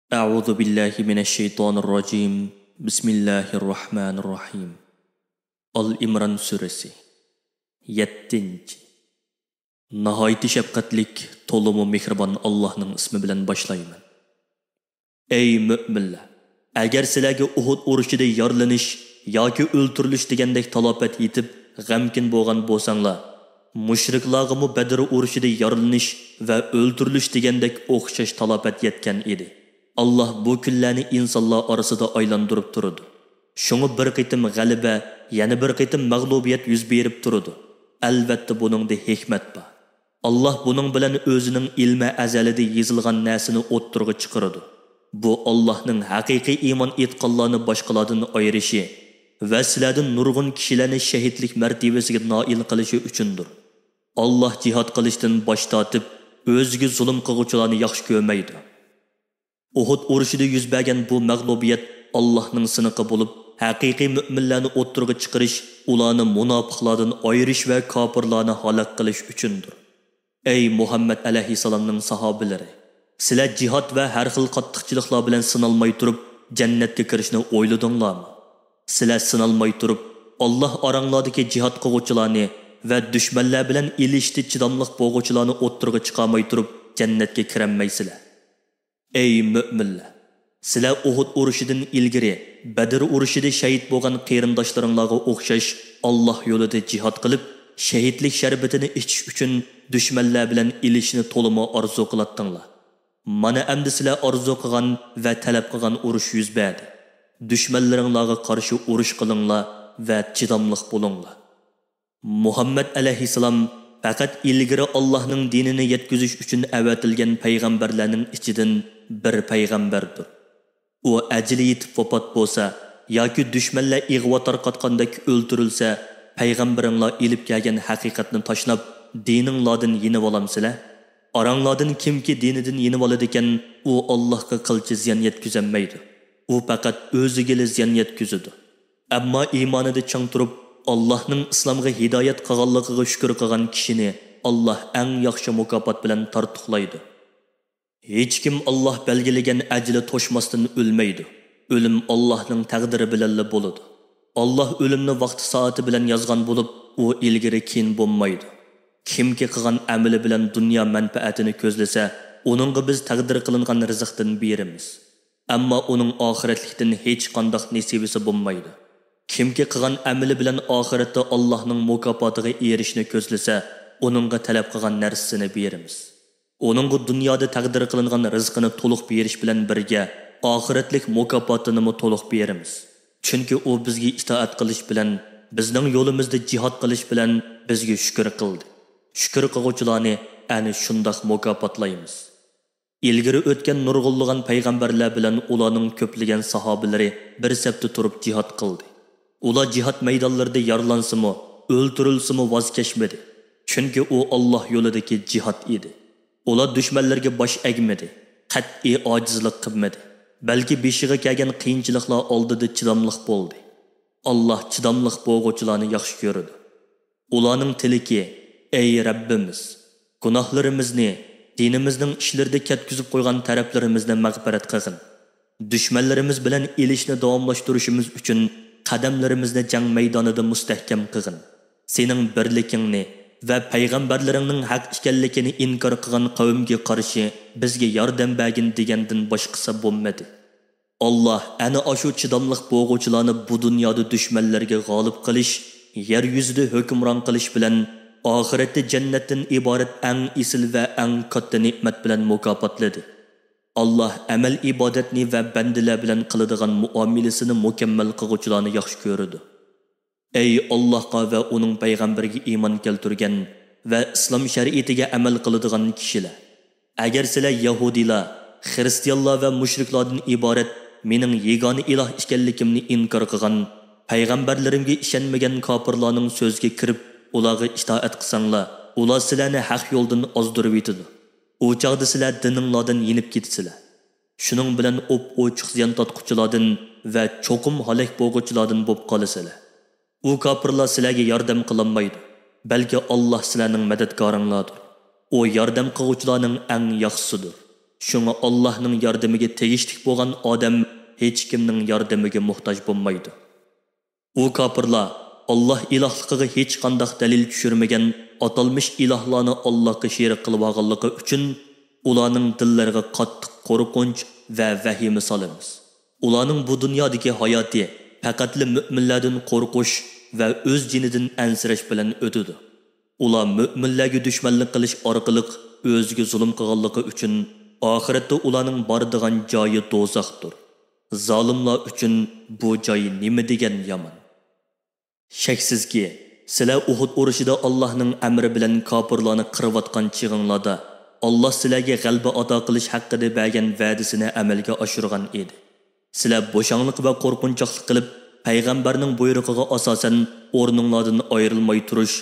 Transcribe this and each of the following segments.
أعوذ بالله من الشيطان الرجيم بسم الله الرحمن الرحيم Al-İmran suresi 7. Nahayeti şefkatlik, tolumu mihriban Allah'ның ismi bilen başlayman. Ey müminler! Agar sizlarga Uhud urushida yorlanish yoki o'ltirilish degandek talofat yetib, g'amkin bo'lgan bo'lsanglar, mushriklarga Badr urushida yorlanish va o'ltirilish degandek o'xshash talofat yetgan edi. Allah bu kunlarni insonlar orasida aylantirib turadi. Şunu bir qitim g'alaba, yana bir qitim mag'lubiyat yuz berib turadi. Albatta buningda hikmat bor. Allah buning bilan o'zining ilmi azalida yozilgan narsani o'ttirga chiqaradi. Bu Allah'ның haqiqiy iymon etqanlarni boshqalardan ayirishi va sizlardan nurg'un kishilarni shahidlik martabasiga noil qilishi uchundir. Allah jihad qilishdan bosh tortib, o'ziga zulm qiluvchilarni yaxshi ko'rmaydi. Uhud urushida yuz bergan bu mag'lubiyat Allah'ның siniqi bo'lib, haqiqiy mu'minlarni o'ttirga chiqarish, ularni munofiqlardan ayirish va kofirlarni halok qilish uchundir. Ey Muhammad alayhisalomning sahobalari, sizlar jihad va har xil qattiqchiliklar bilan sinalmay turib, jannatga kirishni o'yladinglarmi? Sizlar sinalmay turib, Alloh oranglardagi jihad qiluvchilarni va dushmanlar bilan ilishdi chidamliq bo'lg'uvchilarni o'ttirga chiqarmay turib, jannatga kirolmaysizlar. Ey mu'minlar! Sizlar Uhud urushidan ilgari Badr urushida shahid bo'lgan qarindoshlaringizga o'xshash Alloh yo'lida jihad qilib, shahidlik sharbatini ichish uchun dushmanlar bilan ilishni to'limi orzu qilatdinglar. Mana endi sizlar orzu qilgan va talab qilgan urush yuz berdi. Dushmanlaringizga qarshi urush qilinglar va chidamliq bo'linglar. Muhammad alayhisalom faqat ilgari Allohning dinini yetkazish uchun avatilgan payg'ambarlarning ichidan bir payg'ambardir. U ajli yetib vafot bo'lsa yoki dushmanlar ig'vo tarqatgandek o'ltirilsa, payg'ambaringlar ilib kelgan haqiqatni tashlab, dininglardan yenib olamsizlar. Aranglardan kimki dinidan yenib oladi ekan, u Allohga qilchi ziyon yetkazmaydi. U faqat o'ziga ziyon yetkazadi. Ammo iymonida chang turib, Allohning islomga hidoyat qilganligiga shukr qilgan kishini Alloh eng yaxshi mukofot bilan tortiqlaydi. Hech kim Alloh belgilagan ajli to'shmasdan o'lmaydi. O'lim Allohning taqdiri bilan bo'ladi. Alloh o'limni vaqti soati bilan yozgan bo'lib, u ilgari keyin bo'lmaydi. Kimki qilgan amali bilan dunyo manfaatini ko'zlasa, uningga biz taqdir qilingan rizqdan beramiz. Ammo uning oxiratlikdan hech qanday nasibisi bo'lmaydi. Kimki qilgan amali bilan oxiratda Allohning mukofotiga erishishni ko'zlasa, uningga talab qilgan narsasini beramiz. Onunga dunyoda taqdir qilingan rizqini to'liq berish bilan birga oxiratlik mukofotini to'liq beramiz. Chunki u bizga itoat qilish bilan, bizning yo'limizda jihad qilish bilan bizga shukr qildi. Shukr qiluvchilarni ana shundoq mukofotlaymiz. Ilgari o'tgan nurg'unlagan payg'ambarlar bilan ularning ko'plagan sahobalari bir safda turib jihad qildi. Ular jihad maydonlarida yorlansimi, o'ltirilsimi voz kechmadi. Chunki u Alloh yo'lidagi jihad edi. Ular dushmanlarga bosh egmadi, qat'iy ojizlik qilmadi, balki beshiga kelgan qiyinchiliklar oldida chidamliq bo'ldi. Alloh chidamliq bo'lg'uvchilarni yaxshi ko'radi. Ularning tiliki: ey Rabbimiz, gunohlarimizni, dinimizning ishlarida ketkizib qo'ygan taraflarimizni mag'firat qilgin. Dushmanlarimiz bilan ilishni davomlashtirishimiz uchun qadamlarimizni jang maydonida mustahkam qilgin. Sening birligingni va payg'ambarlaringning haq ekanligini inkor qilgan qavmga qarshi bizga yordam bergin degandan boshqasi bo'lmadi. Alloh ana shu chidamliq bo'g'uvchilarni bu dunyoda dushmanlarga g'olib qilish, yer yuzida hukmron qilish bilan oxiratda jannatdan iborat eng isil va eng katta ne'mat bilan mukofotladi. Alloh amal ibodatni va bandalar bilan qiladigan muomalasini mukammal qiluvchilarni yaxshi ko'radi. Ey Allohga va uning payg'ambariga iymon keltirgan va islom shariatiga amal qiladigan kishilar, agar sizlar yahudilar, xristianlar va mushriklardan iborat mening yegona iloh ekanligimni inkor qilgan, payg'ambarlarimga ishonmagan kofirlarning so'ziga kirib, ularga itoat qilsanglar, ular sizlarni haq yo'ldan ozdirib yetadi. U chaqda sizlar dininglardan yenib ketasizlar. Shuning bilan ochiq ziyon tortquchilardan va cho'qim halok bo'lg'uvchilardan bo'lib qolasizlar. U kofirlar sizlarga yordam qilolmaydi, balki Alloh sizlarning madadkoringlardir. U yordam qiluvchilarning eng yaxshisidir. Şuna Allah'ның yardımıga tegishlik bo'lgan odam hech kimning yordamiga muhtoj bo'lmaydi. U kafirlar Allah ilahligiga hech qanday dalil tushirmagan atalmış ilahlarni Allohga sherik qilib olganligi uchun ularning dillariga qattiq qo'rqinch va vahima solamiz. Ularning bu dunyodagi hayoti faqatli mu'minlardan qo'rqish va o'z jinidan ansirash bilan o'tadi. Ular mu'minlarga dushmanlik qilish orqali o'ziga zulm qilganligi uchun oxiratda ularning boradigan joyi do'zaxdir. Zolimlar uchun bu joy nima degan yomon. Shaksizki, sizlar Uhud urushida Allohning amri bilan kofirlarni qirayotgan chig'inglarda Allah sizlarga g'alaba ato qilish haqida bergan va'dasini amalga oshirgan edi. Sizlar bo'shanglik va qo'rqinchoqlik qilib, payg'ambarning buyrug'iga asosan o'rninglardan ayrilmay turish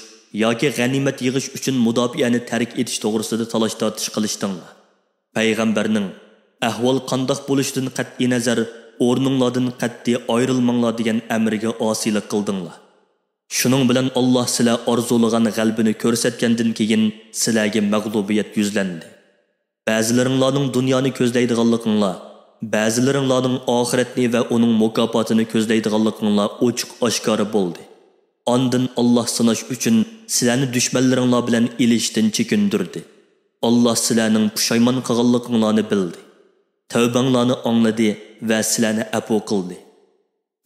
yoki g'animat yig'ish uchun mudofiani tark etish to'g'risida talash-tortish qilishdinglar. Payg'ambarning ahvol qandoq bo'lishidan qat'iy nazar o'rninglardan qat'iy ayrilmanglar degan amriga osiylik qildinglar. Shuning bilan Alloh sizlar orzulagan g'albini ko'rsatgandan keyin sizlarga mag'lubiyat yuzlandi. Ba'zilaringlarning dunyoni ko'zlaydiganliginglar, ba'zilaringlarning oxiratni va uning mukofotini ko'zlaydiganliginglar ochiq-oshkora bo'ldi. Ondan Alloh sinash uchun sizlarni dushmanlaringlar bilan ilishdan chekindirdi. Alloh sizlarning pushaymon qilganliginglarni bildi. Tavbanglarni angladi va sizlarni afv qildi.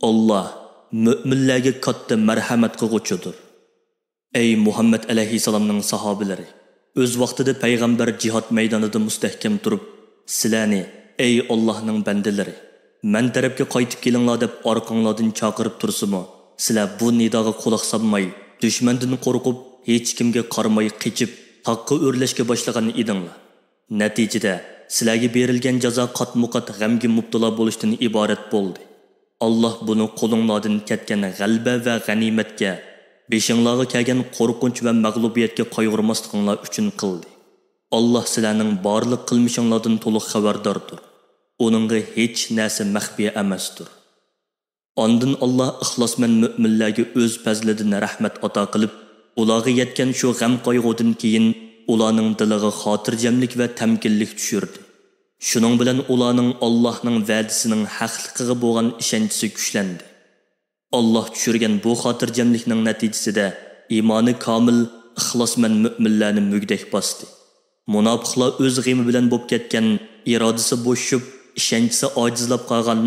Alloh müminlərə katta mərhəmət qılğucudur. Ey Muhammed əleyhissalamның sahabiləri, öz vaxtida peyğəmbər cihad meydanında müstəhkəm durub, sizlərni, ey Allahның bəndələri, mən tərəfə qaytıb kelinglar deb arqanglardan çağırıb tursımı, sizlər bu nidağa qulaq salmay, düşməndən qorxub, heç kimə qarmay qeçib, taqqa örləşə başlagan idinglar. Nəticədə sizlərə berilgan jazo qat-muqat g'amga mubtalo bo'lishdan iborat bo'ldi. Allah bunu qo'linglardan ketgan g'alba va g'animatga, beshinglarga kelgan qo'rqinch va mag'lubiyatga qayg'urmasliginglar uchun qildi. Allah sizlarning barliq qilmishinglardan to'liq xabardordir. Uningga hech narsa maxfiy emasdir. Ondan Allah ixlosmand mu'minlarga o'z fazlidan rahmat ato qilib, ularga yetgan shu g'am qayg'udan keyin ularning diliga xotirjamlik va tamkinlik tushirdi. Shuning bilan ularning Allohning va'dasining haqligiga bo'lgan ishonchi kuchlandi. Alloh tushirgan bu xotirjamlikning natijasida iymoni komil, ixlosmand mu'minlarni mugdak bosdi. Munofiqlar o'z g'imi bilan bo'lib ketgan, irodasi bo'shib, ishonchisi ojizlab qolgan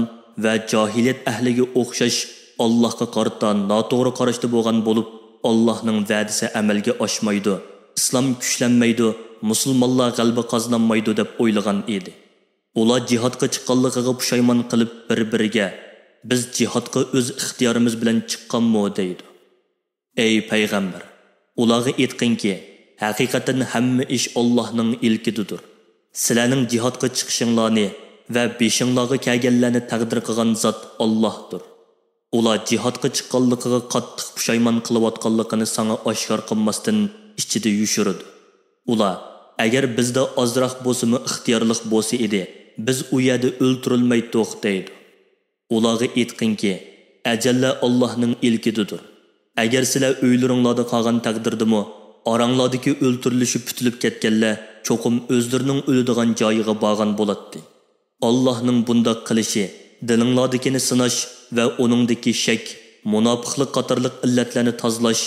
va jahiliyat ahliga o'xshash Allohga qarata noto'g'ri qarashda bo'lgan bo'lib, Allohning va'dasi amalga oshmaydi, islom kuchlanmaydi, musulmonlar g'alaba qozonmaydi deb o'ylagan edi. Ular jihadga chiqqanligiga pushaymon qilib bir-biriga biz jihadga o'z ixtiyorimiz bilan chiqqanmi deydi. Ey payg'ambar, ularga aytqinki, haqiqatan hamma ish Allohning ilkididir. Sizlarning jihadga chiqishinglarni va beshinglarga kelganlarni taqdir qilgan zot Allohdir. Ular jihadga chiqqanligiga qattiq pushaymon qilayotganligini sana oshkor qilmasdan ichida yushirdi. Ular agar bizda ozroq bo'lsa-mu ixtiyorlik bo'lsa edi, biz u yerda o'ltirilmay to'xtaydi. Ularga aytqinki, ajalla Allohning ilkididir. Agar sizlar o'ylaringlarda qolgan taqdirdimi, oranglardagi o'ltirilishi putilib ketganlar cho'qim o'zlarining o'ladigan joyiga borgan bo'ladi. Allohning bunday qilishi dilinglardagini sinash va uningdagi shak, munofiqlik qatorliq illatlarni tozalash,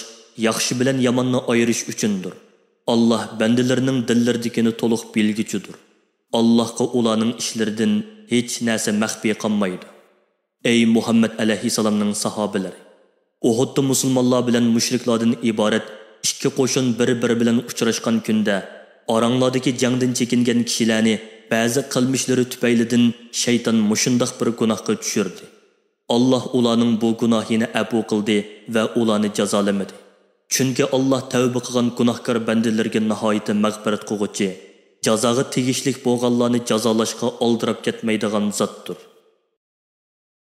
yaxshi bilan yomonni ayirish uchundir. Allah bandalarining dillardagini to'liq bilgichidir. Allohga ularning ishlaridan hech narsa maxfiy qolmaydi. Ey Muhammad alayhissalomning sahobalari, Uhudda musulmonlar bilan mushriklardan iborat ikki qo'shin bir-biri bilan uchrashgan kunda oranglardagi jangdan chekingan kishilarni ba'zi qilmishlari tufaylidan shayton mushundoq bir gunohga tushirdi. Allah ularning bu gunohini afv qildi va ularni jazolamadi. Chunki Allah tavba qilgan gunohkor bandalarga nihoyat mag'firat qiluvchi, jazoga tegishli bo'lganlarni jazolashga oldirab ketmaydigan zotdir.